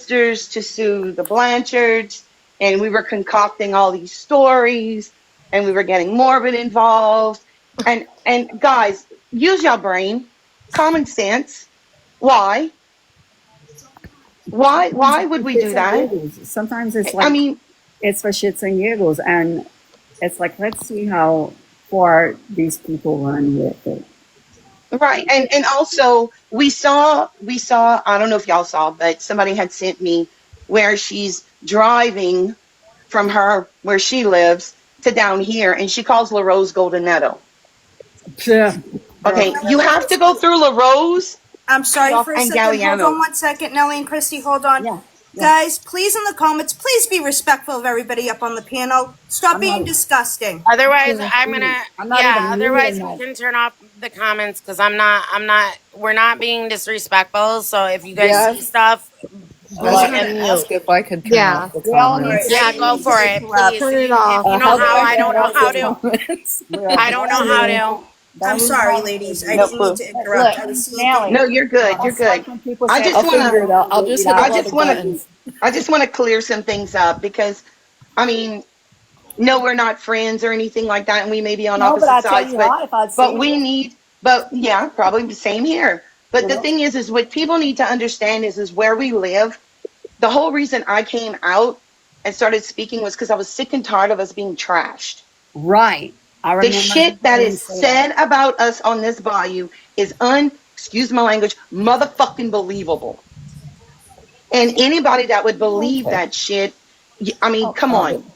sisters to sue the Blanchards, and we were concocting all these stories, and we were getting Morbid involved. And guys, use your brain, common sense. Why? Why would we do Shits and that? giggles. Sometimes it's I like mean, it's for shits and giggles, and it's like let's see how far these people run with it. right. And also we saw, I don't know if y'all saw, but somebody had sent me where she's driving from her where she lives to down here, and she calls La Rose Golden Meadow. Yeah. Okay, you have to go through La Rose I'm sorry for a and second. Hold Galliano. on 1 second, Nellie and Christy. Hold on. Yeah. Guys, please in the comments, please be respectful of everybody up on the panel. Stop being disgusting. Otherwise, I'm gonna. I'm not Yeah. even Otherwise, reading we that. can turn off the comments because I'm not. We're not being disrespectful. So if you guys see stuff, I was going to ask if I could turn off the comments. yeah, go for it, please. Turn it If off. you know How do how, I I don't turn know off how the to. comments? I don't know how to. I'm sorry, ladies. I didn't mean to interrupt. I was seeing Nelly, No, you're good. You're it's like good. when people I say, just I'll wanna- figure it out. I'll just hit I all just the want buttons. to I just want to clear some things up because, I mean, no, we're not friends or anything like that, and we may be on no, but opposite I'll tell sides, you what, if I'd but seen we it, need, but yeah, probably the same here. But you the know, thing is what people need to understand is where we live. The whole reason I came out and started speaking was because I was sick and tired of us being trashed. right. I The remember shit that you is say that. said about us on this bayou is excuse my language, motherfucking believable. And anybody that would believe Okay. that shit, I mean, come Found it. on.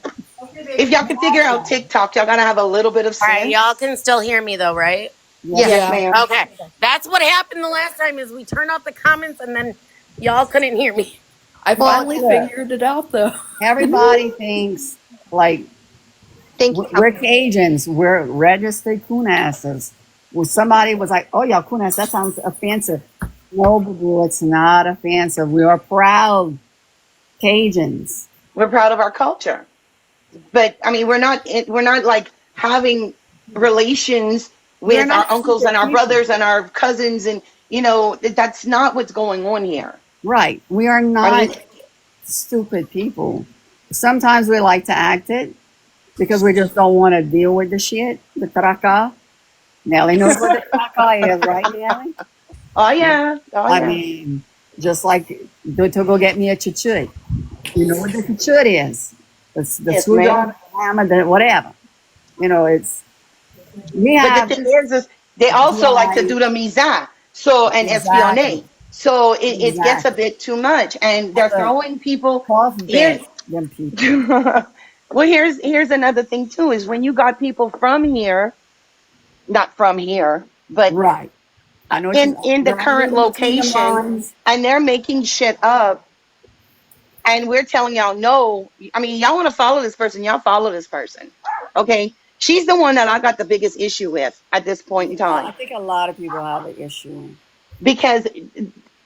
If y'all can figure out TikTok, y'all gotta have a little bit of All right, sense. y'all can still hear me though, right? Yes. Yes, Yeah. ma'am. Okay, that's what happened the last time. Is we turned off the comments and then y'all couldn't hear me. I Well, finally look, figured it out, though. everybody thinks like Thank you. we're Cajuns, we're registered coonasses. Well, somebody was like, "Oh, y'all coonass, that sounds offensive." No, boo, it's not offensive. We are proud Cajuns. We're proud of our culture. But I mean, we're not like having relations We're with our not uncles stupid and our people, brothers and our cousins, and that's not what's going on here. right? We are I not mean, stupid people. Sometimes we like to act it because we just don't want to deal with the shit, the traca. Nelly knows what the traca is, right, Nelly? oh yeah, oh I yeah. mean, just like to go get me a chuchuri. You know what the chuchuri is? It's the Yes, screwdriver, ma'am. the hammer, the whatever. It's we But the have thing is they also like to dry, do the miza, so and exactly, espionage. So it gets a exactly. bit too much, and they're Look, throwing people. cough Here's bet them people. well, here's another thing too is when you got people from here, not from here, but Right. I know what you in the they're current reading between the location, lines. and they're making shit up, and we're telling y'all no. I mean, y'all want to follow this person, y'all follow this person, okay? She's the one that I got the biggest issue with at this point in I time think a lot of people have an issue. because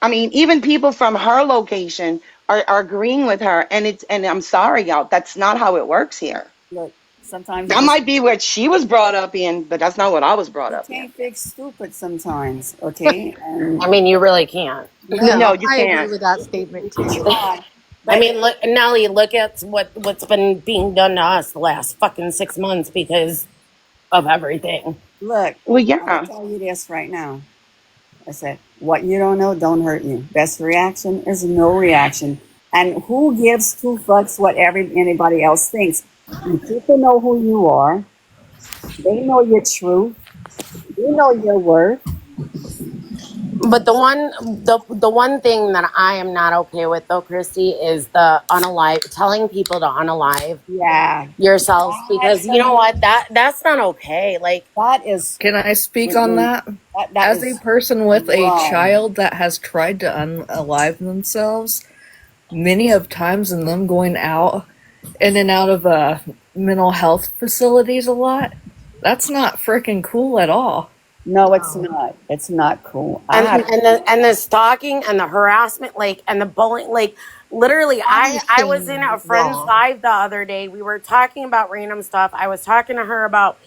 I mean, even people from her location are agreeing with her, and I'm sorry, y'all, that's not how it works here. Look, sometimes That might be what she was brought up in, but that's not what I was brought you up in. can't fix stupid sometimes, okay? And I mean, you really can't. no, No, No, you I agree can't. with that statement too. try. I But mean, look, Nelly, look at what's been being done to us the last fucking 6 months because of everything. look, Well, I'm gonna yeah. tell you this right now. I said, what you don't know don't hurt you. Best reaction is no reaction. And who gives two fucks what anybody else thinks? You people know who you are. They know your truth. You know your worth. But the one thing that I am not okay with though, Christy, is the unalive telling people to unalive Yeah, yourselves because you know what that's not okay. Like that is Can I speak on that? that As a is person with a wrong. child that has tried to unalive themselves, many of times in them going out in and out of mental health facilities a lot, that's not freaking cool at all. No, it's not. It's not cool. I and have and the stalking and the harassment, like and the bullying, like literally, I was in a friend's live the other day. We were talking about random stuff. I was talking to her about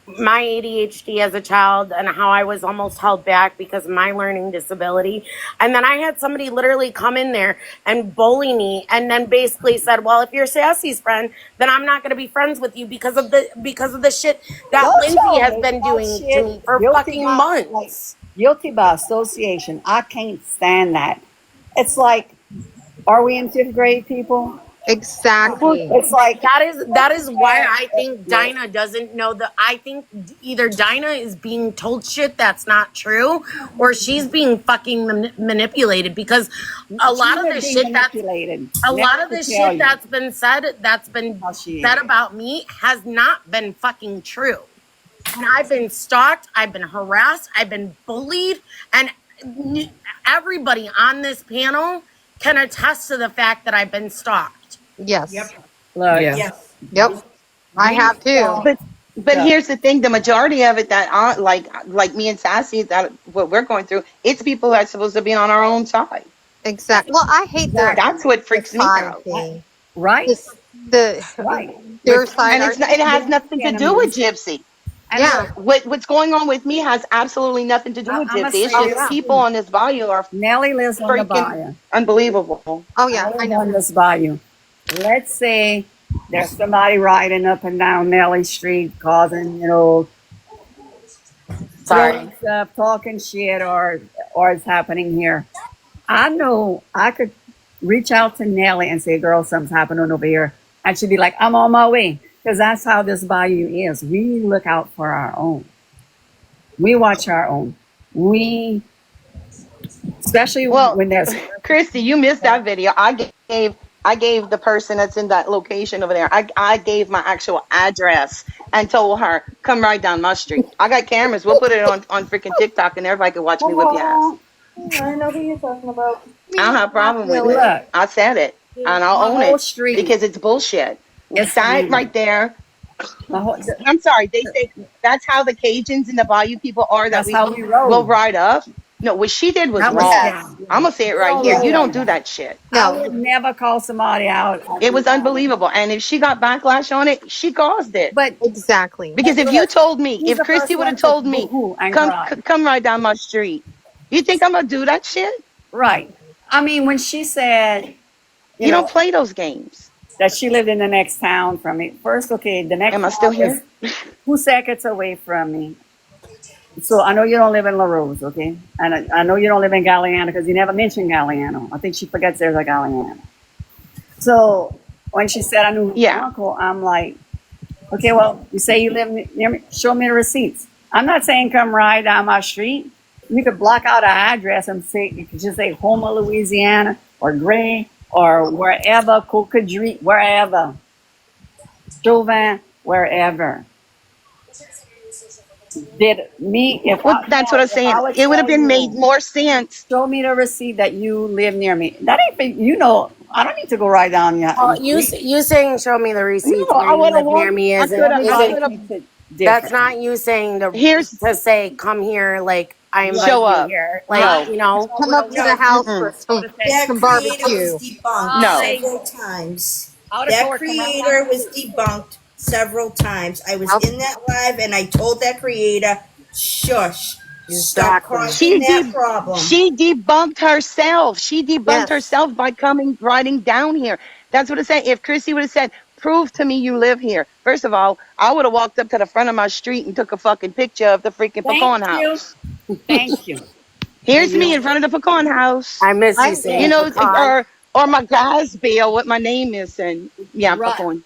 my ADHD as a child and how I was almost held back because of my learning disability. And then I had somebody literally come in there and bully me and then basically said, well, if you're Sassy's friend, then I'm not going to be friends with you because of the shit that Don't Lindsay tell has me been that doing to shit. me for Guilty fucking by, months. guilty by association. I can't stand that. It's like, are we in 5th grade, people? Exactly. It's like, That is why I think Dinah doesn't know I think either Dinah is being told shit that's not true or she's being fucking manipulated because a lot of the being shit manipulated. that's been said How she said is. about me has not been fucking true. And I've been stalked, I've been harassed, I've been bullied, and everybody on this panel can attest to the fact that I've been stalked. Yes. Look, Yeah. Yep. I have too. But here's the thing: the majority of it that like me and Sassy, that what we're going through, it's people that's supposed to be on our own side. Exactly. Well, I hate That's what freaks me side out. thing. right? This, Right. their side. And it has nothing to do with Gypsy. Yeah. What's going on with me has absolutely nothing to do with I'ma Gypsy. It's say just this. people on this bayou are Nellie lives on the freaking bayou. unbelievable. Oh yeah. I I live know. on this bayou. Let's say there's somebody riding up and down Nellie Street causing, Sorry. throwing stuff, talking shit, or it's happening here. I know I could reach out to Nellie and say, girl, something's happening over here. And she'd be like, I'm on my way. Because that's how this bayou is. We look out for our own. We watch our own. We, especially Well, when there's, Kristy, you missed that video. I gave the person that's in that location over there. I gave my actual address and told her, come right down my street. I got cameras. We'll put it on freaking TikTok and everybody can watch me whip your ass. I know who you're talking about. I don't have a problem with Look, it. I said it, and I'll my own whole it street. because it's bullshit. Yes, That ma'am. right there. My whole, I'm sorry. They say that's how the Cajuns and the Bayou people are. That that's how we roll. will ride up. No, what she did was That was wrong. yes. I'm gonna say it right Don't here. roll You don't like do that. that shit. I No. would never call somebody out. It was unbelievable. And if she got backlash on it, she caused it. But Exactly. Because if you told me, who's if the first Kristy would one have to told me, boo-hoo and come cry? come right down my street, you think I'm gonna do that shit? Right. I mean, when she said, You don't play those games. that she lived in the next town from me. First, okay, the next Am I still town is here? 2 seconds away from me. So I know you don't live in La Rose, okay? And I know you don't live in Galliano because you never mentioned Galliano. I think she forgets there's a Galliano. So when she said I knew her Yeah. uncle, I'm like, okay, well, you say you live near me, show me the receipts. I'm not saying come ride down my street. You could block out an address and say, you could just say Houma, Louisiana, or Gray, or wherever, Cocodrie, wherever. Chauvin, wherever. Did me, if Well, I, that's what I'm if saying. I would It would have tell been made you, more sense. show me the receipt that you live near me. That ain't, I don't need to go right down your Well, you saying show me the receipts No, where I you would have live near me I isn't, could have. isn't that's not you saying to say come here like I invite Show you up. here. No. Like, you know, Come up to the house for some That creator barbecue. was debunked No. several times. Out of That court, come out. creator was debunked several times. I was in that live and I told that creator, shush, stop Exactly. causing that problem. She debunked herself. She debunked Yes. herself by riding down here. That's what it said. If Kristy would have said, prove to me you live here. First of all, I would have walked up to the front of my street and took a fucking picture of the freaking pecan Thank you. house. Thank you. Here's me in front of the pecan house. I miss you I- saying You know, pecan. or my guy's bill, what my name is, and yeah, Right. pecan.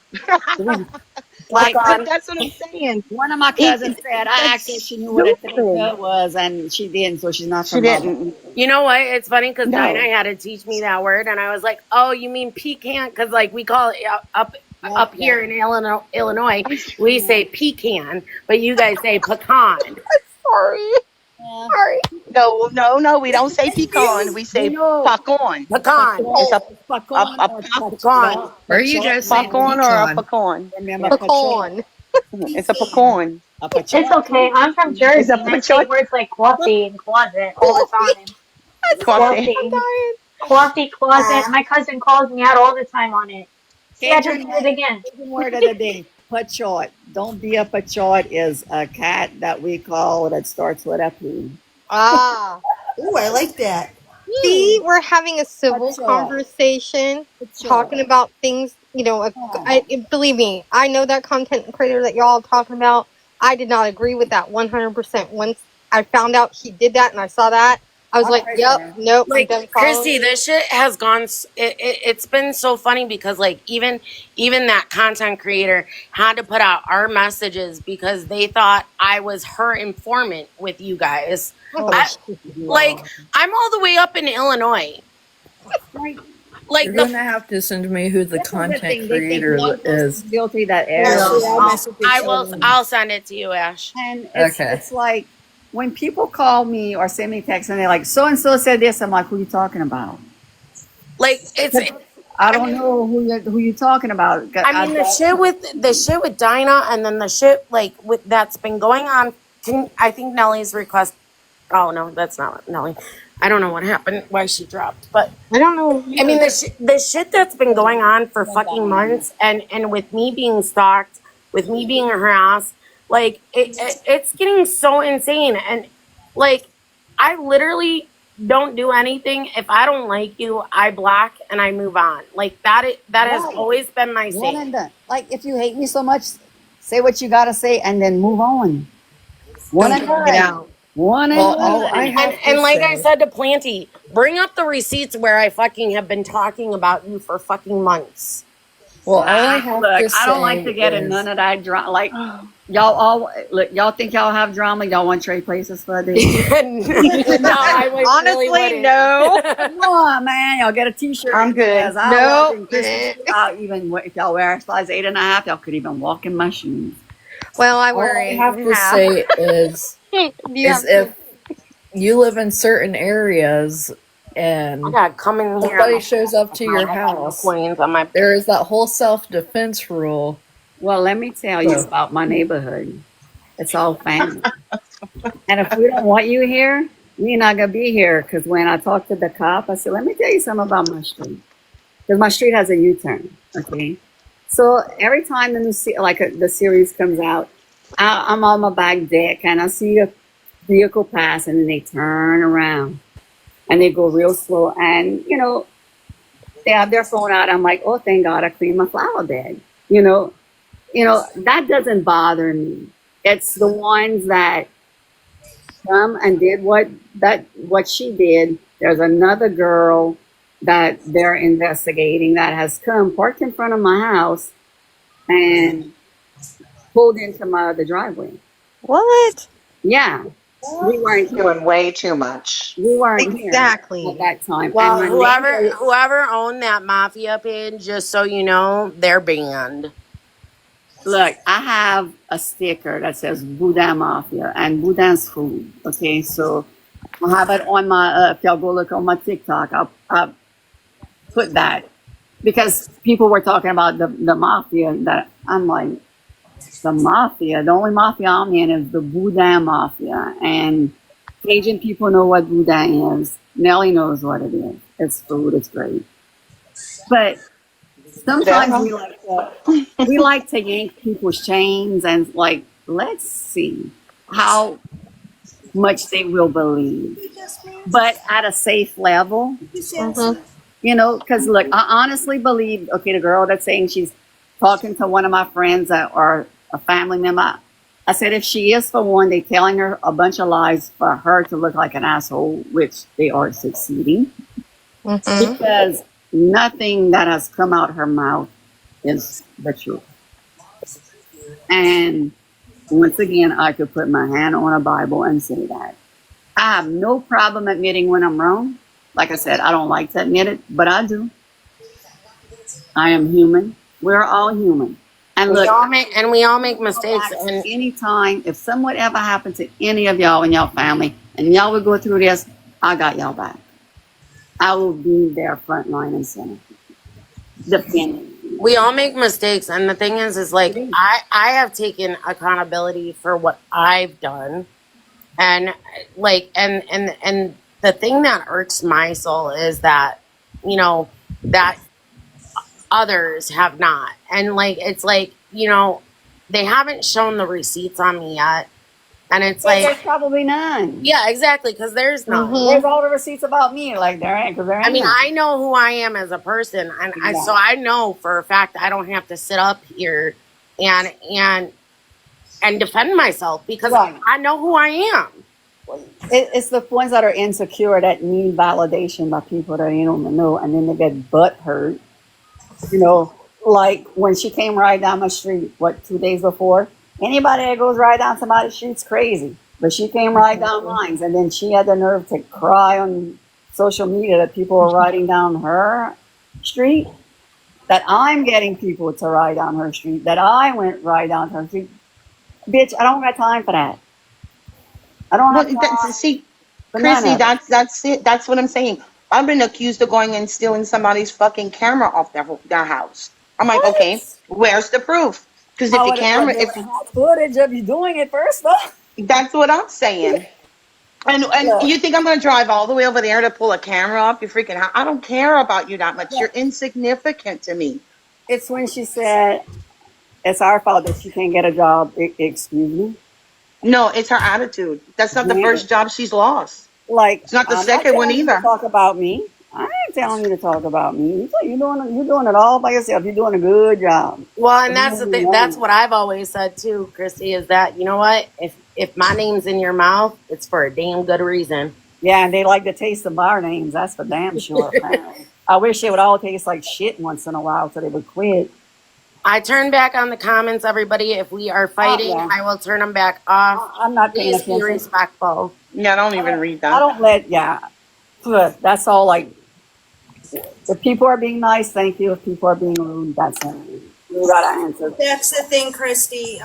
Like But that's what I'm saying. one of my cousins said, I asked her if she knew what a thinker was, and she didn't, so she's not She from didn't. You know what? It's funny because No. Dinah had to teach me that word, and I was like, "Oh, you mean pecan?" Because like we call it up here in Illinois, we say pecan, but you guys say pecan. Sorry. Yeah. Sorry. No, we don't say pecan. We say pecan. Pecan. It's a Pecan. Where are you guys saying pecan or a pecan? pecan. Remember Pecan. It's a pecan. It's okay. I'm from Jersey, It's a and I say pecan. words like coffee and closet all the time. Coffee. Coffee, closet. My cousin calls me out all the time on it. See, I just did it again. Word of the day. Pachot. Don't be a pachot is a cat that we call that starts with a P. Ah. Ooh, I like that. See, we're having a civil Pachot. conversation, Pachot. talking about things, believe me, I know that content creator that y'all are talking about. I did not agree with that 100%. Once I found out he did that and I saw that, I was like, yep, nope, I'm Like done following. Kristy, this shit has gone. It's been so funny because like even that content creator had to put out our messages because they thought I was her informant with you guys. Like I'm all the way up in Illinois. Like You're gonna have to send me who the content creator is. Guilty that Ashley, I'll message you. I will. I'll send it to you, Ash. And Okay. it's like when people call me or send me texts and they're like, so and so said this, I'm like, who you talking about? Like it's. I don't know who you're talking about. I mean, the shit with Dinah, and then the shit like with that's been going on. I think Nellie's request. Oh no, that's not Nellie. I don't know what happened, why she dropped, but I don't know. I mean, the shit that's been going on for fucking months, and with me being stalked, with me being harassed, like it's getting so insane, and like I literally don't do anything. If I don't like you, I block and I move on. Like that has always been my One saying. and done. Like if you hate me so much, say what you gotta say and then move on. One and Get done. out. One and Well, done. all I have And to like say, I said to Planty, bring up the receipts where I fucking have been talking about you for fucking months. well, all I have Look, to say I don't like to get in is, none of that drama. Like y'all think y'all have drama. Y'all want to trade places for a day? No, I would Honestly, really wouldn't. no. Come on, man. Y'all get a t-shirt. I'm good. As I No. was in Christmas, even if y'all wear a size 8.5, y'all could even walk in my shoes. Well, I all worry. I have to say is if you live in certain areas and I gotta come in here. somebody shows up to your house, Queens on my. there is that whole self-defense rule. Well, let me tell you about my neighborhood. It's all family. And if we don't want you here, you're not going to be here. Because when I talked to the cop, I said, let me tell you something about my street. Because my street has a U-turn, okay? So every time the series comes out, I'm on my back deck and I see a vehicle pass and then they turn around and they go real slow. And, they have their phone out. I'm like, oh, thank God I cleaned my flower bed. That doesn't bother me. It's the ones that come and did what she did. There's another girl that they're investigating that has come, parked in front of my house, and pulled into my other driveway. What? Yeah, we weren't here. Doing way too much. We weren't Exactly. here at that time. Well, And my neighbor- whoever owned that mafia page, just so you know, they're banned. Look, I have a sticker that says Boudin Mafia and Boudin's food. Okay, so I'll have it on my, if y'all go look on my TikTok, I'll put that. Because people were talking about the mafia, that I'm like, the mafia, the only mafia I'm in is the Boudin Mafia. And Cajun people know what Boudin is. Nellie knows what it is. It's food, it's great. But sometimes we like to yank people's chains and like, let's see how much they will believe, but at a safe level, because look, I honestly believe, okay, the girl that's saying she's talking to one of my friends or a family member, I said, if she is for one, they're telling her a bunch of lies for her to look like an asshole, which they are succeeding, because nothing that has come out her mouth is the truth. And once again, I could put my hand on a Bible and say that. I have no problem admitting when I'm wrong. Like I said, I don't like to admit it, but I do. I am human. We're all human. And look, we all make mistakes. And anytime, if something ever happened to any of y'all in y'all family, and y'all would go through this, I got y'all back. I will be there front line and center. Depending. we all make mistakes, and the thing is like I have taken accountability for what I've done, and like and the thing that irks my soul is that that others have not, and like it's like they haven't shown the receipts on me yet. And it's But there's like, probably none. yeah, exactly, because there's none. There's all the receipts about me, like there ain't, because there ain't. I mean, none. I know who I am as a person, and so I know for a fact I don't have to sit up here and defend myself because Right. I know who I am. It's the ones that are insecure that need validation by people that you don't know, and then they get butt hurt. You know, like when she came right down my street, 2 days before? Anybody that goes right down somebody's street's crazy. But she came right down mine, and then she had the nerve to cry on social media that people are riding down her street, that I'm getting people to ride down her street, that I went right down her street. Bitch, I don't got time for that. I don't have time. See, for none Kristy, of it. that's it. That's what I'm saying. I've been accused of going and stealing somebody's fucking camera off their house. I'm like, okay, where's the proof? Because if How the would it- camera, if they have footage of you doing it first, though. that's what I'm saying. And Yeah. you think I'm going to drive all the way over there to pull a camera off your freaking house? I don't care about you that much. You're insignificant to me. It's when she said it's our fault that she can't get a job. Excuse me. No, it's her attitude. That's not the Yeah. first job she's lost. Like It's not the I'm second one telling you to either. talk about me. I ain't telling you to talk about me. You're doing it all by yourself. You're doing a good job. Well, and that's the thing. That's what I've always said too, Christy, is that you know what? If my name's in your mouth, it's for a damn good reason. Yeah, and they like the taste of our names. That's for damn sure. I wish they would all taste like shit once in a while so they would quit. I turn back on the comments, everybody. If we are fighting, yeah. I will turn them back off. I'm not paying Please be attention. respectful. Yeah, I don't even read that. I don't let, yeah. Look, that's all like, if people are being nice, thank you. If people are being rude, that's it. You gotta answer. That's the thing, Christy.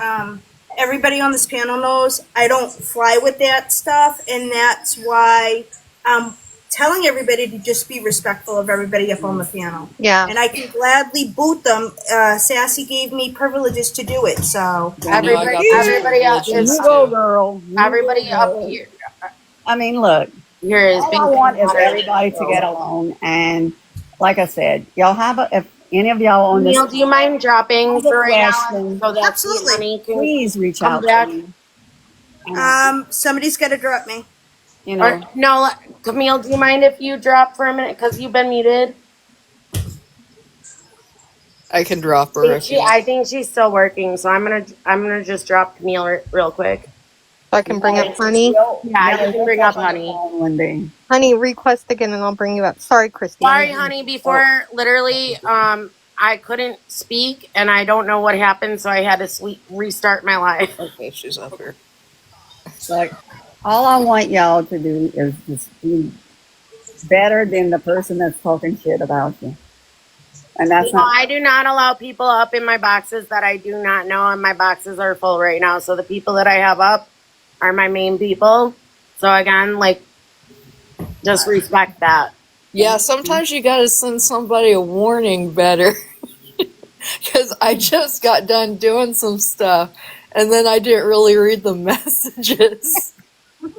Everybody on this panel knows I don't fly with that stuff, and that's why I'm telling everybody to just be respectful of everybody up on the panel. Yeah. And I can gladly boot them. Sassy gave me privileges to do it, so. Everybody else You is go, girl. You everybody go, up girl. here. I mean, look, Here is all I want is everybody to get along. And like I said, y'all have if any of y'all on this, Neil, do you mind dropping have a for right now question, so that Absolutely. Honey can please reach come out back? to me. Somebody's got to drop me. You know, Or, no, Camille, do you mind if you drop for a minute because you've been muted? I can drop her if you I think she's still working, so I'm gonna just drop Camille real quick. I can bring up Honey. Yeah, you can bring up Honey. one day. Honey, request again and I'll bring you up. Sorry, Christy. Sorry, Honey. Before, literally, I couldn't speak, and I don't know what happened, so I had to restart my life. Okay, she's up here. Like, all I want y'all to do is just be better than the person that's talking shit about you. And that's No, not. I do not allow people up in my boxes that I do not know, and my boxes are full right now. So the people that I have up are my main people. So again, like, just respect that. Yeah, sometimes you gotta send somebody a warning better. Because I just got done doing some stuff, and then I didn't really read the messages.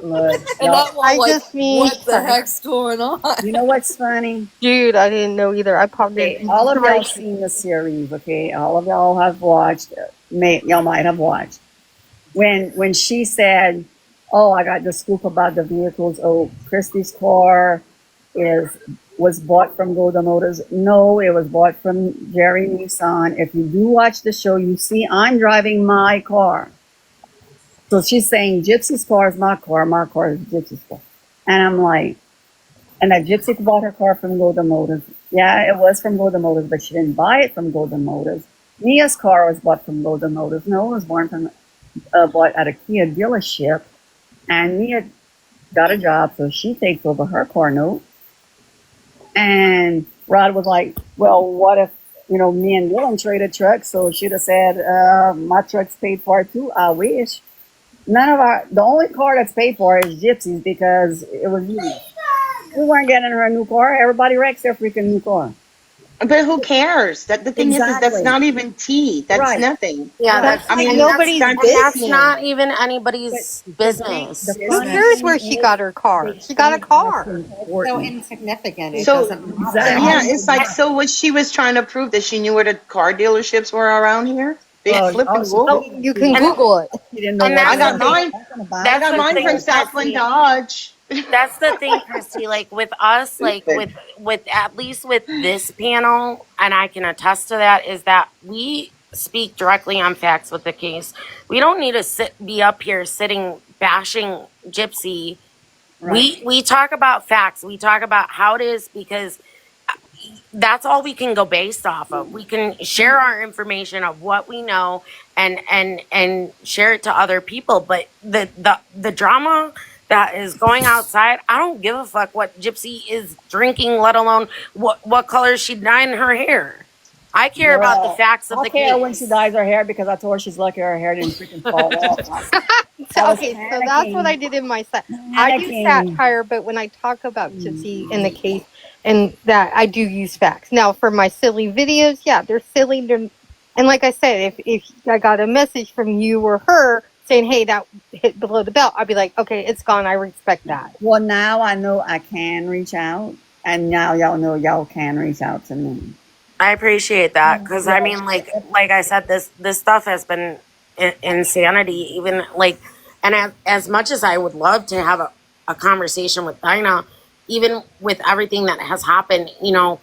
Look, And y'all, I'm all I like, just need- what the heck's going on? you know what's funny? Dude, I didn't know either. I popped in. All of y'all seen the series, okay? All of y'all have watched. Y'all might have watched. When she said, "Oh, I got the scoop about the vehicles. Oh, Christy's car was bought from Golden Motors." No, it was bought from Jerry Nissan. If you do watch the show, you see I'm driving my car. So she's saying Gypsy's car is my car is Gypsy's car. And I'm like, and that Gypsy bought her car from Golden Motors. Yeah, it was from Golden Motors, but she didn't buy it from Golden Motors. Mia's car was bought from Golden Motors. No, it was bought at a Kia dealership. And Mia got a job, so she takes over her car note. And Rod was like, well, what if, me and Dylan traded trucks? So she'd have said, my truck's paid for too. I wish. The only car that's paid for is Gypsy's because it was used. We weren't getting her a new car. Everybody wrecks their freaking new car. But who cares? That the thing is Exactly. that's not even tea. That's Right. nothing. Yeah, that's, I mean, and nobody's that's that's business. not even anybody's business. Who cares where she got her car? She got a car. So insignificant. It So, doesn't matter. Exactly. Yeah, it's like, so what she was trying to prove that she knew where the car dealerships were around here. big Oh, flipping she- whoop. Oh, you can And- Google it. She didn't know And what I that's got the thing. mine. talking about. I That's got the mine thing, from Southland Christy. Dodge. That's the thing, Christy. Like with us, like with at least with this panel, and I can attest to that, is that we speak directly on facts with the case. We don't need to be up here sitting bashing Gypsy. Right. We talk about facts. We talk about how it is, because that's all we can go based off of. We can share our information of what we know and share it to other people. But the drama that is going outside, I don't give a fuck what Gypsy is drinking, let alone what color she dyed in her hair. I care about the facts of I the care case. when she dyes her hair because I told her she's lucky her hair didn't freaking fall off. I was Okay, so that's what I did in my set. I do panicking. satire, but when I talk about Gypsy in the case, and that I do use facts. Now, for my silly videos, yeah, they're silly. And like I said, if I got a message from you or her saying, hey, that hit below the belt, I'd be like, okay, it's gone. I respect that. Well, now I know I can reach out, and now y'all know y'all can reach out to me. I appreciate that, because I mean, like I said, this stuff has been insanity. Even like, and as much as I would love to have a conversation with Dinah, even with everything that has happened, you know,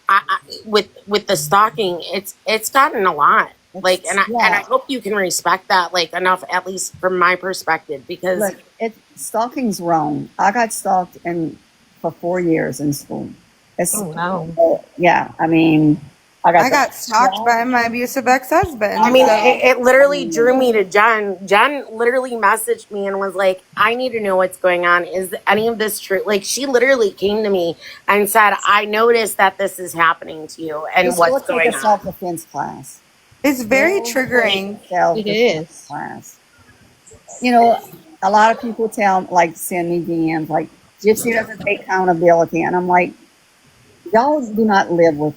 I with the stalking, it's gotten a lot. Like, and I hope you can respect that, like, enough, at least from my perspective, because Look, stalking's wrong. I got stalked for 4 years in school. Oh, wow. Yeah, I mean, I got stalked by my abusive ex-husband. I mean, it literally drew me to Jen. Jen literally messaged me and was like, I need to know what's going on. Is any of this true? Like, she literally came to me and said, I noticed that this is happening to you, and Just what's go going take a on. self-defense class. It's very triggering. It is. Class. You know, a lot of people send me DMs, like, Gypsy doesn't take accountability. And I'm like, y'all do not live with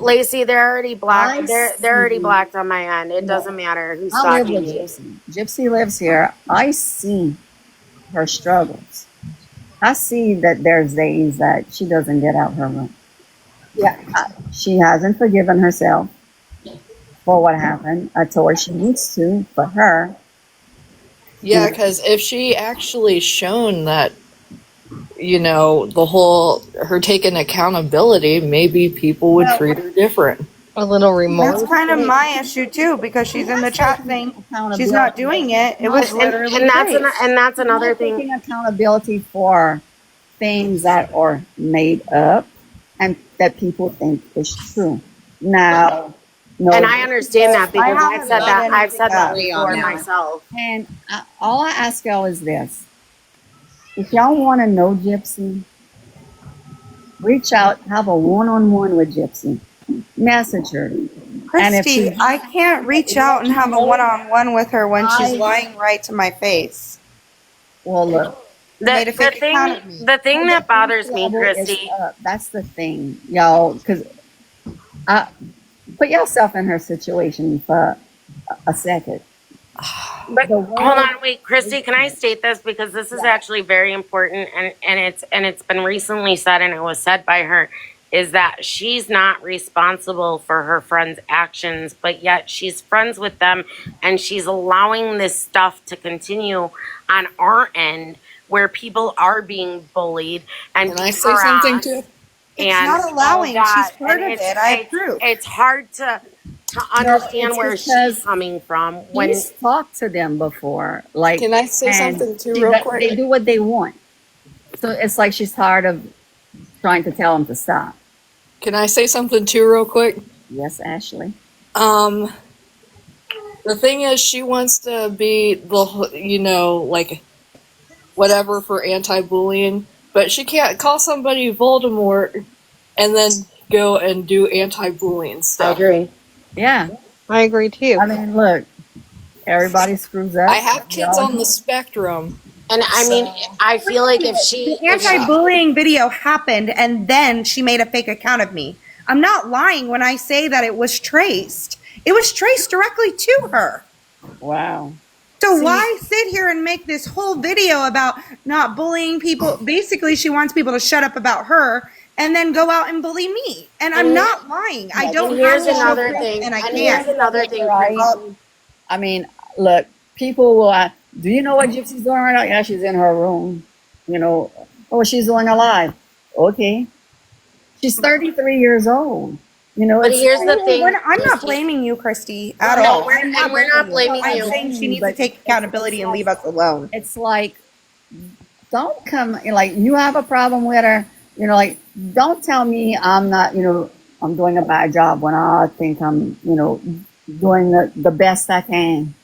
Lacey, they're already blocked. They're already blocked on my end. It doesn't matter who's I live stalking with me. Gypsy. Gypsy lives here. I see her struggles. I see that there's days that she doesn't get out her room. Yeah, she hasn't forgiven herself for what happened. I told her she needs to, for her. Yeah, because if she actually shown that, you know, her taking accountability, maybe people would treat her different. A little remorse. That's kind of my issue too, because she's in the chat saying she's not doing it. It was literally and that's great. and that's another thing. Taking accountability for things that are made up and that people think is true. Now, no, And I understand that, because I I've said that agree before on that. myself. and all I ask y'all is this. If y'all want to know Gypsy, reach out, have a one-on-one with Gypsy. Message her. And if Kristy, I can't reach out and have a one-on-one with her when she's lying right to my face. Well, look. Made a fake account of me. The thing that bothers me, Level is Kristy, up. That's the thing, y'all, because put yourself in her situation for a second. but hold on, wait, Kristy, can I state this, because this is actually very important, and it's been recently said, and it was said by her, is that she's not responsible for her friends' actions, but yet she's friends with them, and she's allowing this stuff to continue on our end, where people are being bullied and Can I say something too? It's not allowing. She's part of it. I approve. It's hard to understand where she's coming from when He's talked to them before. Like, Can I say and something too, real quick? They do what they want. So it's like she's tired of trying to tell them to stop. Can I say something too, real quick? Yes, Ashley. The thing is, she wants to be like whatever for anti-bullying, but she can't call somebody Voldemort and then go and do anti-bullying I stuff. agree. Yeah. I agree too. I mean, look, everybody screws up. I have kids on the spectrum. And I mean, I feel like if she The anti-bullying video happened, and then she made a fake account of me. I'm not lying when I say that it was traced. It was traced directly to her. Wow. So why sit here and make this whole video about not bullying people? Basically, she wants people to shut up about her and then go out and bully me. And I'm not lying. I don't And here's have another proof, thing. and I And here's can't. another thing. Right. I mean, look, people will ask, do you know what Gypsy's doing right now? Yeah, she's in her room. You know, oh, she's doing a live. Okay. She's 33 years old. You know, But it's here's the like, thing. I'm not Christy. blaming you, Christy, at No, all. we're not blaming I'm you. saying she needs to But take accountability and leave us alone. it's like, don't come, like, you have a problem with her. You know, like, don't tell me I'm not, you know, I'm doing a bad job when I think I'm, you know, doing the best I can.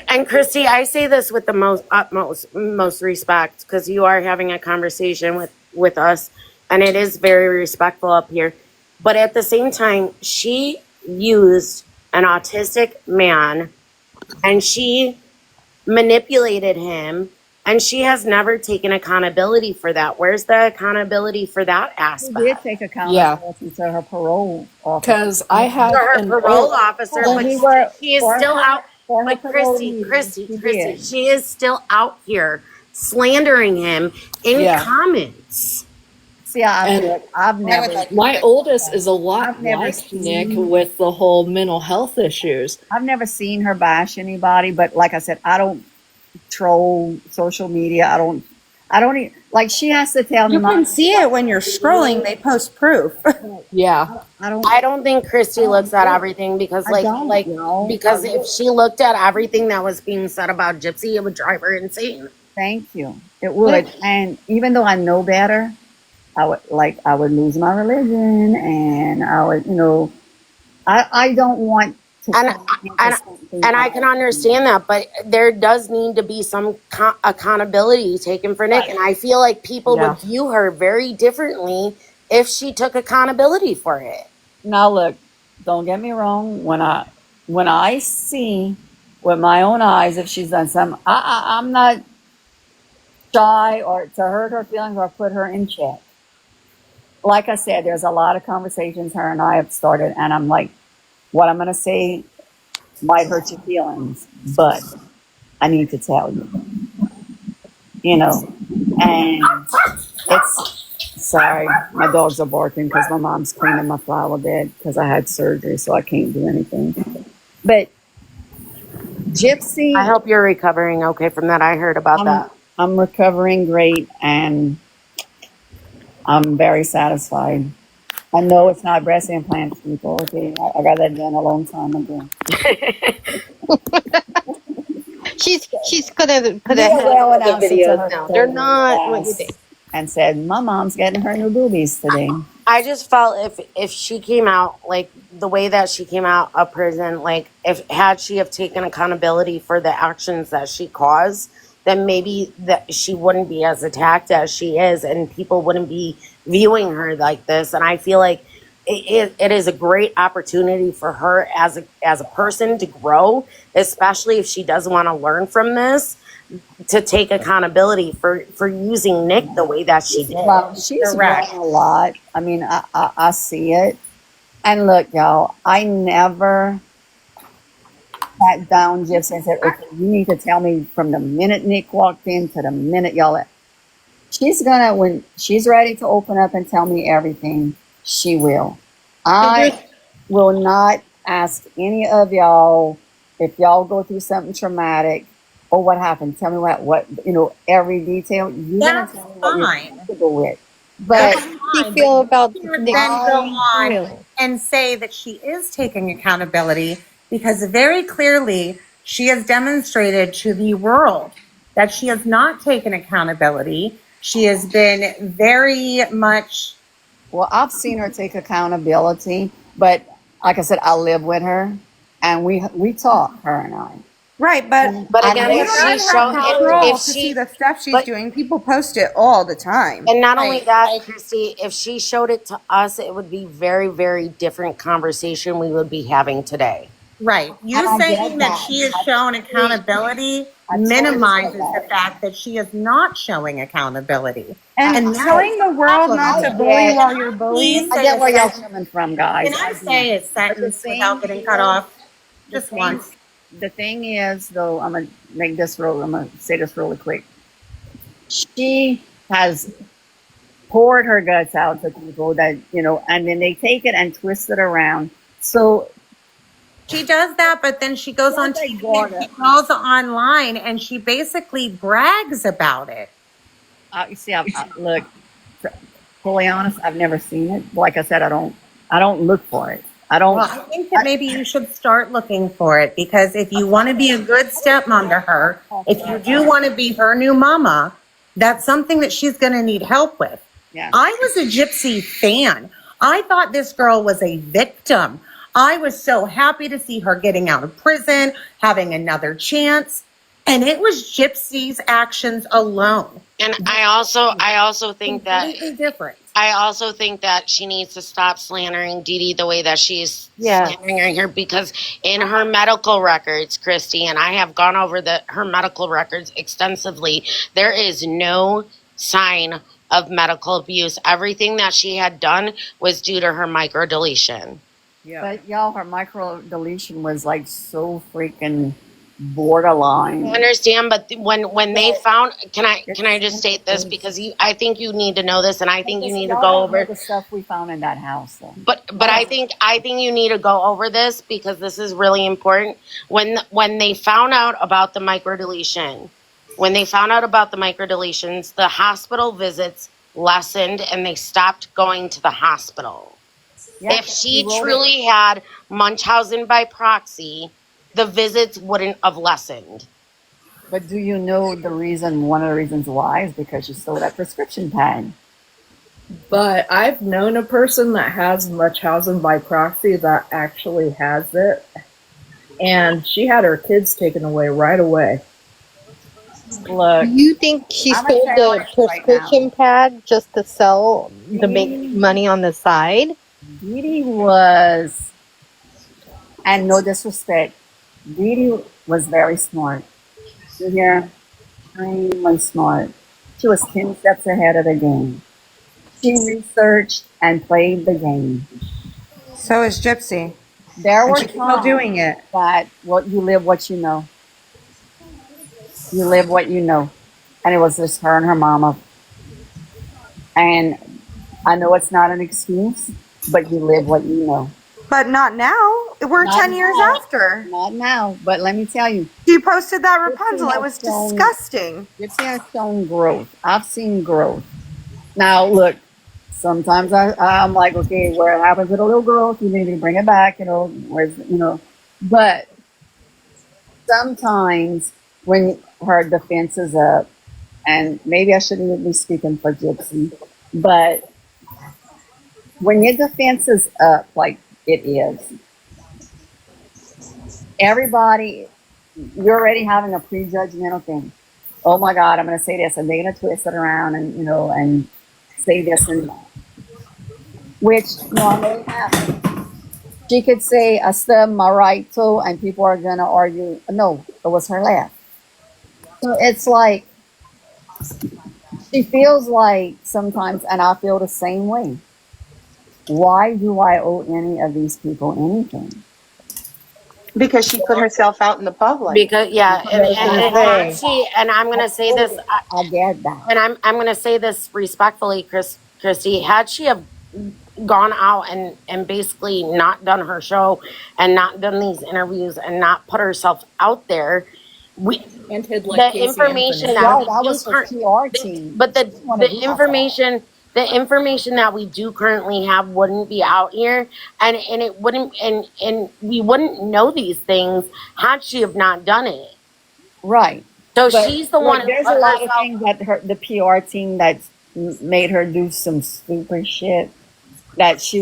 And Christy, I say this with the most respect, because you are having a conversation with us, and it is very respectful up here. But at the same time, she used an autistic man, and she manipulated him, and she has never taken accountability for that. Where's the accountability for that She aspect? did take accountability to her parole officer. Because I have To her an parole officer, When but we were- she is for still her- out. for her But parole Christy, meeting, Christy, she Christy, did. she is still out here slandering him in Yeah. comments. See, And I've never, my oldest is a lot I've never like seen- Nick with the whole mental health issues. I've never seen her bash anybody, but like I said, I don't troll social media. I don't even, like, she has to tell me. You can see it when you're scrolling. They post proof. Yeah. I don't think Christy looks at everything, because I don't, you know. because if she looked at everything that was being said about Gypsy, it would drive her insane. Thank you. It would. And even though I know better, I would lose my religion, and I would, you know, I don't want to. And I can understand that, but there does need to be some accountability taken for Nick. And I feel like people Yeah. would view her very differently if she took accountability for it. Now look, don't get me wrong. When I see with my own eyes if she's done something, I'm not shy or to hurt her feelings or put her in check. Like I said, there's a lot of conversations her and I have started, and I'm like, what I'm going to say might hurt your feelings, but I need to tell you, you know. And it's, sorry, my dogs are barking because my mom's cleaning my flower bed because I had surgery, so I can't do anything. But Gypsy, I hope you're recovering okay from that. I heard about that. I'm recovering great, and I'm very satisfied. I know it's not breast implants, people. Okay, I got that done a long time ago. She's gonna put Yeah, well, and the I'll see to videos her now. They're not what you ass think. and said, my mom's getting her new boobies today. I just felt if she came out like the way that she came out of prison, like had she have taken accountability for the actions that she caused, then maybe that she wouldn't be as attacked as she is, and people wouldn't be viewing her like this. And I feel like it is a great opportunity for her as a person to grow, especially if she doesn't want to learn from this, to take accountability for using Nick the way that she did. Well, she's grown a lot. I mean, I see it. And look, y'all, I never sat down Gypsy and said, okay, you need to tell me from the minute Nick walked in to the minute y'all. She's gonna, when she's ready to open up and tell me everything, she will. I will not ask any of y'all if y'all go through something traumatic or what happened. Tell me what you know, every detail. You're gonna tell me what you're comfortable with. But How do you feel about Then Nick? go on and say that she is taking accountability, because very clearly she has demonstrated to the world that she has not taken accountability. She has been very much. well, I've seen her take accountability, but like I said, I live with her, and we talk, her and I. Right, but But again, you if don't she have show control if to she see the stuff she's but- doing. People post it all the time. and not only that, Christy, if she showed it to us, it would be very, very different conversation we would be having today. Right. You I get saying that that. she has shown accountability minimizes the fact that she is not showing accountability. And that telling is the world not I to get- bully while you're bullying. I get where y'all coming from, guys. Can I do. say a sentence without getting cut off? Just once. The thing is, though, I'm gonna say this really quick. She has poured her guts out to people that, you know, and then they take it and twist it around. So She does that, but then she goes on TV and she goes online and she basically brags about it. You see, look, fully honest, I've never seen it. Like I said, I don't look for it. I don't. Well, I think that maybe you should start looking for it, because if you want to be a good stepmom to her, if you do want to be her new mama, that's something that she's going to need help with. Yeah. I was a Gypsy fan. I thought this girl was a victim. I was so happy to see her getting out of prison, having another chance. And it was Gypsy's actions alone. And I also think that Completely different. I also think that she needs to stop slandering Dee Dee the way that she's slandering her, because in her medical records, Kristy, and I have gone over her medical records extensively, there is no sign of medical abuse. Everything that she had done was due to her microdeletion. Yeah. But y'all, her micro deletion was like so freaking borderline. I understand, but when they found, can I just state this, because I think you need to know this, and I think you need to go over the stuff we found in that house. Though. But I think you need to go over this, because this is really important. When they found out about the microdeletions, the hospital visits lessened and they stopped going to the hospital. Yeah, if she truly had Munchausen by proxy, the visits wouldn't have lessened. But do you know the reason? One of the reasons why is because she stole that prescription pad. But I've known a person that has Munchausen by proxy that actually has it, and she had her kids taken away right away. Look, Do you think she stole the prescription pad just to sell, to make money on the side? Dee Dee was, and no disrespect, Dee Dee was very smart. You hear? Extremely smart. She was 10 steps ahead of the game. She researched and played the game. So is Gypsy. There were she's still doing it. But you live what you know. You live what you know. And it was just her and her mama. And I know it's not an excuse, but you live what you know. But not now. We're Not 10 years now. after. Not now, but let me tell you. She posted that Rapunzel. It was disgusting. Gypsy has shown growth. I've seen growth. Now, look, sometimes I'm like, okay, where it happens with a little growth, you need to bring it back, But sometimes when her defense is up, and maybe I shouldn't be speaking for Gypsy, but when your defense is up like it is, everybody, you're already having a prejudgmental thing. Oh my God, I'm going to say this, and they're going to twist it around and, and say this and that. Which normally happens. She could say, I stubbed my right toe, and people are going to argue, no, it was her left. So it's like, she feels like sometimes, and I feel the same way. Why do I owe any of these people anything? Because she put herself out in the public. Because and I'm going to say this. I get that. And I'm going to say this respectfully, Kristy. Had she have gone out and basically not done her show and not done these interviews and not put herself out there, and hid like the information that was her PR team. But the information that we do currently have wouldn't be out here, and it wouldn't, and we wouldn't know these things had she have not done it. Right. So she's the one. There's a lot of things that the PR team that made her do some stupid shit that she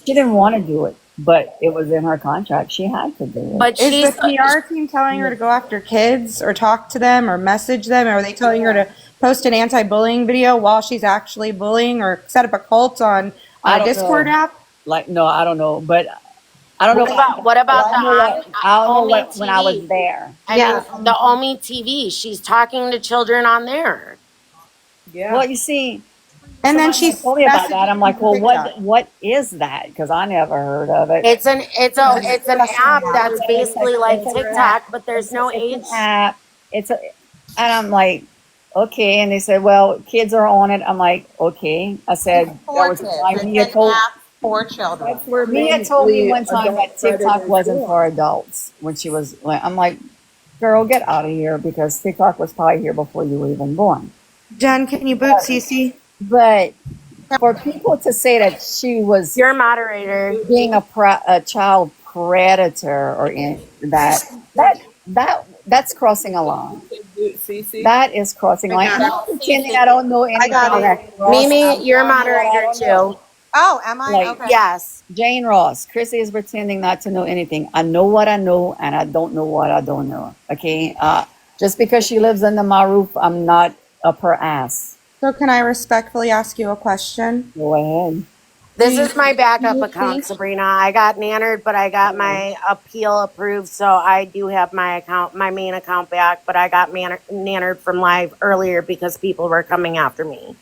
didn't want to do it, but it was in her contract. She had to do it. But is the PR team telling her to go after kids or talk to them or message them? Or are they telling her to post an anti-bullying video while she's actually bullying or set up a cult on a Discord app? Like, no, I don't know. But I don't know. What about when I was there? I mean, the Omi TV. She's talking to children on there. Yeah. Well, you see, and then she told me about that. I'm like, well, what is that? Because I never heard of it. It's an app that's basically like TikTok, but there's no age app. And I'm like, okay. And they said, well, kids are on it. I'm like, okay. I said, there was a 9-year-old for children. That's where Mia told me mainly one time adult that TikTok predators wasn't go. for adults when she was like, I'm like, girl, get out of here because TikTok was probably here before you were even born. Jen, can you boot Cece? But for people to say that she was Your moderator. being a child predator or that's crossing a line. Cece? That is crossing a line. I'm not pretending I don't know anything. got it. Okay. Mimi, you're a moderator too. Oh, am I? Like, Okay. Yes. Jane Ross, Chrissy is pretending not to know anything. I know what I know, and I don't know what I don't know. Okay, just because she lives under my roof, I'm not up her ass. So can I respectfully ask you a question? Go ahead. This is my backup you account, think- Sabrina. I got nannered, but I got my appeal approved, so I do have my account, my main account back. But I got nannered from live earlier because people were coming after me.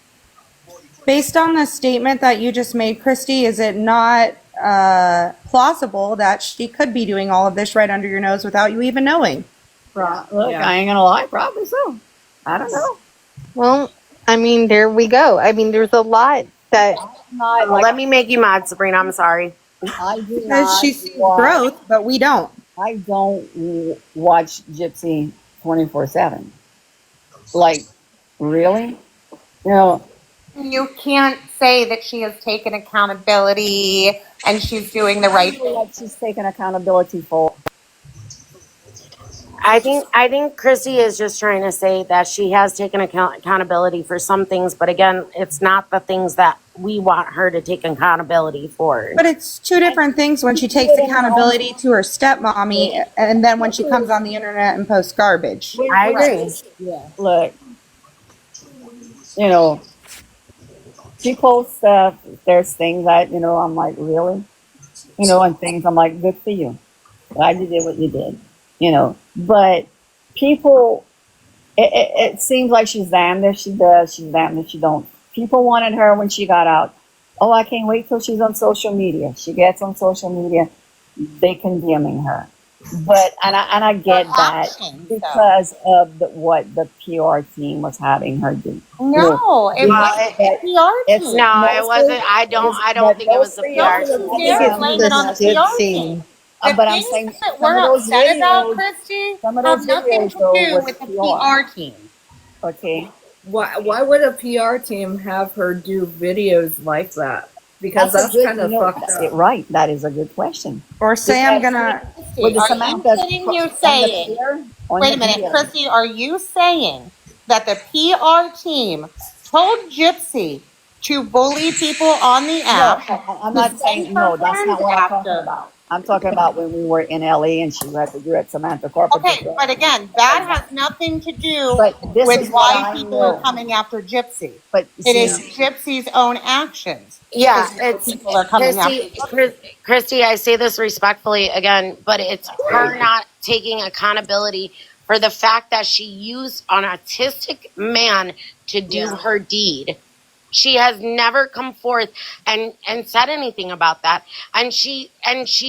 Based on the statement that you just made, Kristy, is it not plausible that she could be doing all of this right under your nose without you even knowing? Look, Yeah. I ain't gonna lie, probably so. I don't know. Well, I mean, there we go. I mean, there's a lot that Not Well, let me make you mad, Sabrina. I'm sorry. I do Because not she sees watch- growth, but we don't. I don't watch Gypsy 24/7. Like, really? You know, You can't say that she has taken accountability and she's doing the right I feel thing. like she's taking accountability for. I think Chrissy is just trying to say that she has taken accountability for some things, but again, it's not the things that we want her to take accountability for. But it's two different things when she takes accountability to her stepmommy and then when she comes on the internet and posts garbage. I agree. Look, you know, she posts stuff. There's things that, you know, I'm like, really? You know, and things I'm like, good for you. Glad you did what you did. You know, but people, it seems like she's damned if she does, she's damned if she don't. People wanted her when she got out. Oh, I can't wait till she's on social media. She gets on social media, they condemning her. But and I get that because of what the PR team was having her do. No, it Well, was the PR it's team. No, it wasn't. I don't think it was the PR Don't team. you dare blame it on the PR team. The But I'm things saying that some we're of those upset about, videos, Christy, some of have those nothing videos to though do was with the PR. PR team. Okay. Why would a PR team have her do videos like that? Because that's kind of fucked that's up. it, right. That is a good question. Or say I'm gonna. With the Are you Samantha sitting here on the saying, pier, on wait the a minute, pier. Christy, are you saying that the PR team told Gypsy to bully people on the No, app? I'm not saying no. That's not what I'm talking about. I'm talking about when we were in LA and she had to do it, Samantha Corporate. Okay, but again, that has nothing to do But this with is what why I people are know. coming after Gypsy. But It is see, Gypsy's own actions. Yeah, is why it's people are coming after. Christy, I say this respectfully again, but it's her not taking accountability for the fact that she used an autistic man to do her deed. She has never come forth and said anything about that, and she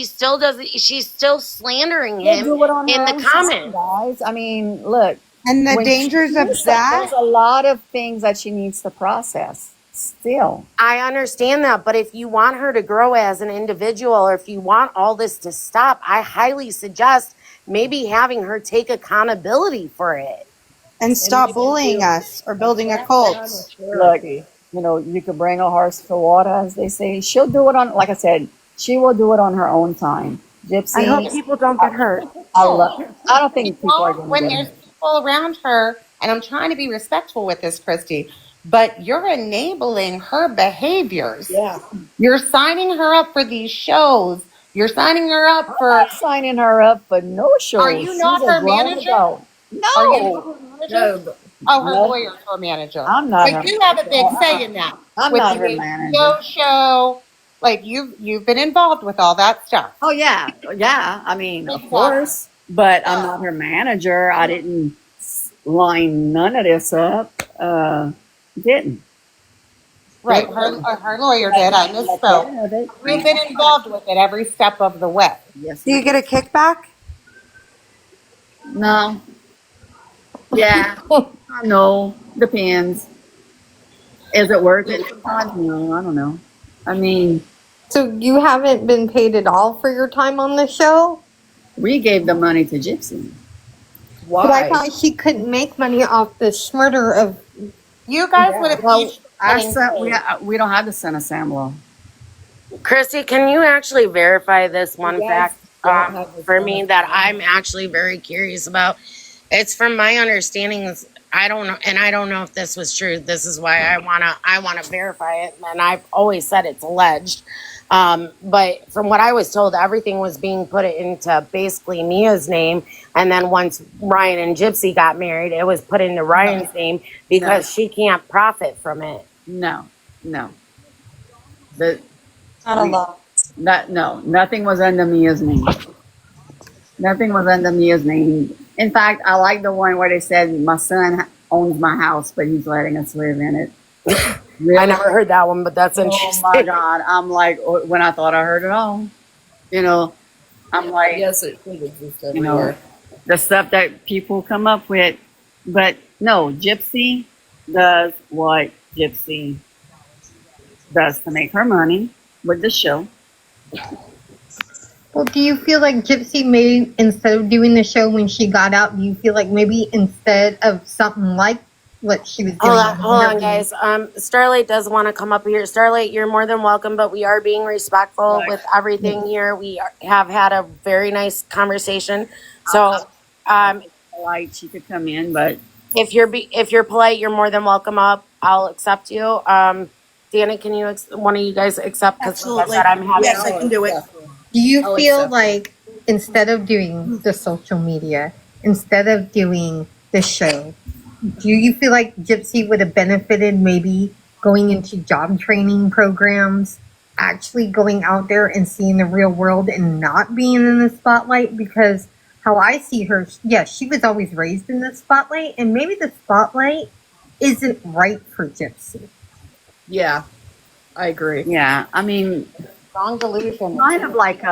still does. She's still slandering she'll him do it on in her the own time, comments. guys. I mean, look. And the when dangers she of needs to- that. There's a lot of things that she needs to process still. I understand that, but if you want her to grow as an individual, or if you want all this to stop, I highly suggest maybe having her take accountability for it. And stop bullying us or building a cult. Look, you know, you could bring a horse to water, as they say. She'll do it on, like I said, she will do it on her own time. Gypsy, I hope people don't get hurt. I don't think people are going to When get there's hurt. people around her, and I'm trying to be respectful with this, Christy, but you're enabling her behaviors. Yeah. You're signing her up for these shows. You're signing her up I'm for. not signing her up for no shows. Are you not She's a her grown manager? adult. No. Are you not her manager? No, but Oh, her No. lawyer's her manager. I'm not But her you have a big say in that. I'm with not the her HBO manager. show. Like you've been involved with all that stuff. Oh, yeah. Yeah. I mean, of course. But I'm not her manager. I didn't line none of this up. Didn't. Right. Her lawyer did. I misspoke. You've been involved with it every step of the way. Yes. Do you get a kickback? No. Yeah. No. Depends. Is it worth it? No, I don't know. I mean, So you haven't been paid at all for your time on the show? We gave the money to Gypsy. But I Why? thought she couldn't make money off the murder of. You guys would have Well, each getting paid. we don't have the Son of Sam law. Christy, can you actually verify this one You guys fact don't have the for Son me of that Sam. I'm actually very curious about? It's from my understanding. I don't know, and I don't know if this was true. This is why I wanna verify it, and I've always said it's alleged. But from what I was told, everything was being put into basically Mia's name, and then once Ryan and Gypsy got married, it was put into Ryan's name because she can't profit from it. No. The Not a lot. nothing was under Mia's name. Nothing was under Mia's name. In fact, I like the one where they said my son owns my house, but he's letting us live in it. Really? I never heard that one, but that's Oh interesting. my God! I'm like, when I thought I heard it all, I'm like, Yes, it could exist you know, everywhere. the stuff that people come up with. But no, Gypsy does what Gypsy does to make her money with the show. Well, do you feel like Gypsy made, instead of doing the show when she got out, do you feel like maybe instead of something like what she was doing? Hold on, guys. Starlight does want to come up here. Starlight, you're more than welcome, but we are being respectful with everything here. We have had a very nice conversation. So, Like she could come in, but if you're polite, you're more than welcome up. I'll accept you. Danny, can you one of you guys accept? Because like I said, I'm having. Yes, I can do it. Do you I'll feel accept like instead of doing the social media, instead of doing the show, do you feel like Gypsy would have benefited maybe going into job training programs, actually going out there and seeing the real world and not being in the spotlight? Because how I see her, yes, she was always raised in the spotlight, and maybe the spotlight isn't right for Gypsy. Yeah, I agree. yeah, I mean, Wrong delusion. kind of like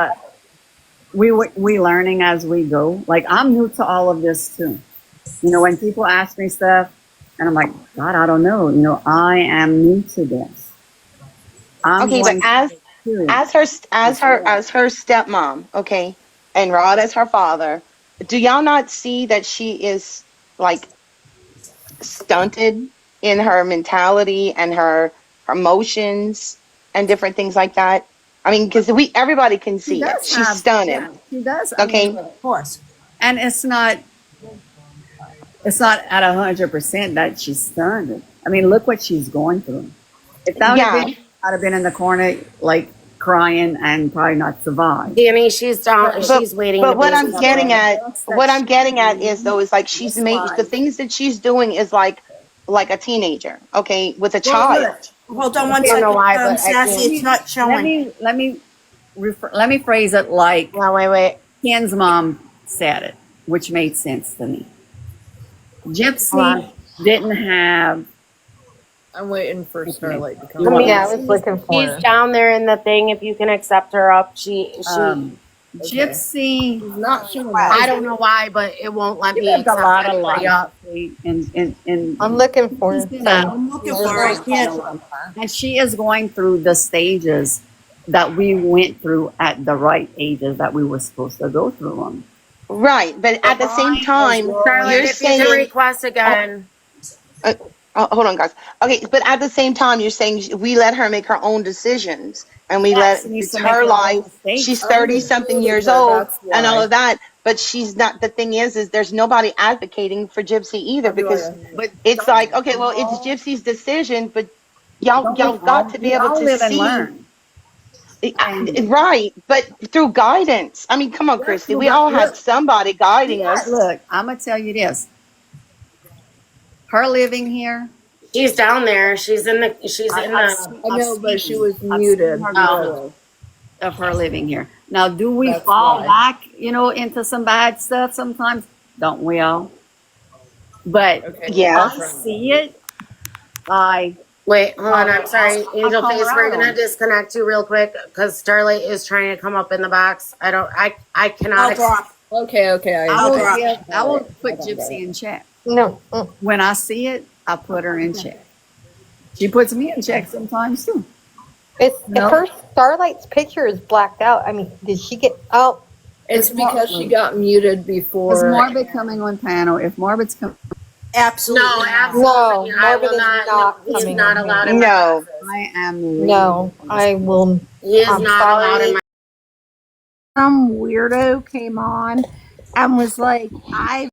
we learning as we go. Like I'm new to all of this too. When people ask me stuff, and I'm like, God, I don't know. I am new to this. Okay, but as her stepmom, okay, and Rod as her father, do y'all not see that she is like stunted in her mentality and her emotions and different things like that? I mean, because everybody can see it. She's stunted. Yeah, she does. Okay. Of course. And it's not at 100% that she's stunned. I mean, look what she's going through. If that would have been, I'd have been in the corner like crying and probably not survived. Danny, she's down. She's waiting. But to what be I'm getting accepted. at is though is like she's made the things that she's doing is like a teenager, okay, with a child. Hold on one I don't know second, why, but I Sassy. can't. It's not showing. Let me phrase it like No, wait. Ken's mom said it, which made sense to me. Gypsy didn't have. I'm waiting for Starlight to come. Let me- Yeah, I was looking for She's her. down there in the thing. If you can accept her up, she. Gypsy Not showing I don't know why, but it won't let me lived a accept lot of anybody life. up. And I'm looking for her. I'm looking for her. I can't. And she is going through the stages that we went through at the right ages that we were supposed to go through them. Right, but at the same time, Starlight, you're if you can saying, request again. hold on, guys. Okay, but at the same time, you're saying we let her make her own decisions, and we Yes, let needs to it's make her her own life. mistakes. She's 30-something years her, old, that's and all why. of that. But she's not. The thing is there's nobody advocating for Gypsy either, because But it's like, okay, well, it's Gypsy's decision, but y'all got to be able all to live and see. learn. Right, but through guidance. I mean, come on, Kristy. We all have somebody guiding us. Look, I'm gonna tell you this. Her living here. She's down there. She's in the. I know, but she was muted. Of her living here. Now, do we That's fall why. back, into some bad stuff sometimes? Don't we all? But Okay. Yeah. I see it. Wait, hold on. I'm sorry, Angel call Face. her We're out. gonna disconnect you real quick because Starlight is trying to come up in the box. I cannot. I'll drop. Okay. I will put Gypsy in check. No. When I see it, I put her in check. She puts me in check sometimes too. It's No. at first Starlight's picture is blacked out. I mean, did she get? Oh, It's because she got muted Is before. Morbid coming on panel? If Morbid's coming, Absolutely. No, not. absolutely. No, I Morbid will is not. not He's coming not on allowed here. in my No. classes. I am. No, I will. He is I'm not allowed in sorry. my. Some weirdo came on and was like, I